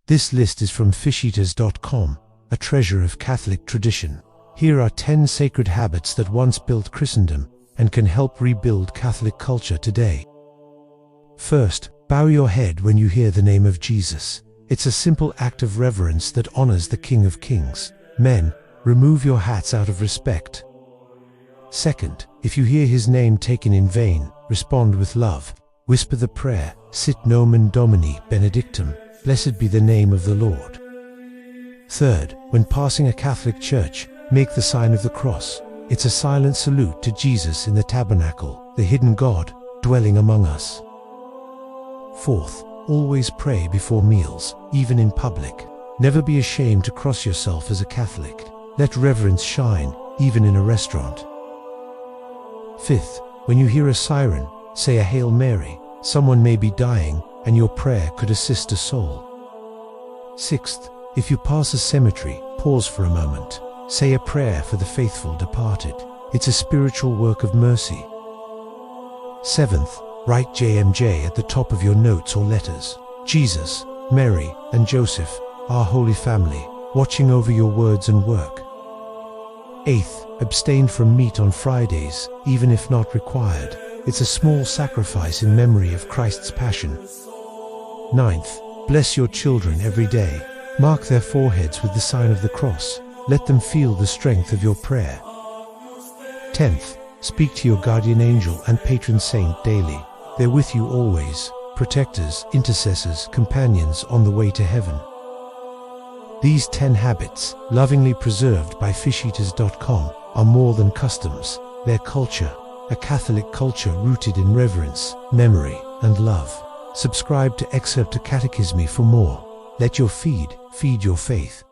This list is from fisheaters.com, a treasure of Catholic tradition. Here are 10 sacred habits that once built Christendom and can help rebuild Catholic culture today. First, bow your head when you hear the name of Jesus. It's a simple act of reverence that honors the King of Kings. Men, remove your hats out of respect. Second, if you hear his name taken in vain, respond with love. Whisper the prayer, Sit nomen Domini benedictum, blessed be the name of the Lord. Third, when passing a Catholic church, make the sign of the cross. It's a silent salute to Jesus in the tabernacle, the hidden God, dwelling among us. Fourth, always pray before meals, even in public. Never be ashamed to cross yourself as a Catholic. Let reverence shine, even in a restaurant. Fifth, when you hear a siren, say a Hail Mary. Someone may be dying, and your prayer could assist a soul. Sixth, if you pass a cemetery, pause for a moment. Say a prayer for the faithful departed. It's a spiritual work of mercy. Seventh, write JMJ at the top of your notes or letters. Jesus, Mary, and Joseph, our Holy Family, watching over your words and work. Eighth, abstain from meat on Fridays, even if not required. It's a small sacrifice in memory of Christ's Passion. Ninth, bless your children every day. Mark their foreheads with the sign of the cross. Let them feel the strength of your prayer. 10th, speak to your guardian angel and patron saint daily. They're with you always, protectors, intercessors, companions on the way to heaven. These 10 habits, lovingly preserved by fisheaters.com, are more than customs. They're culture, a Catholic culture rooted in reverence, memory, and love. Subscribe to Excerpta Catechismi for more. Let your feed feed your faith.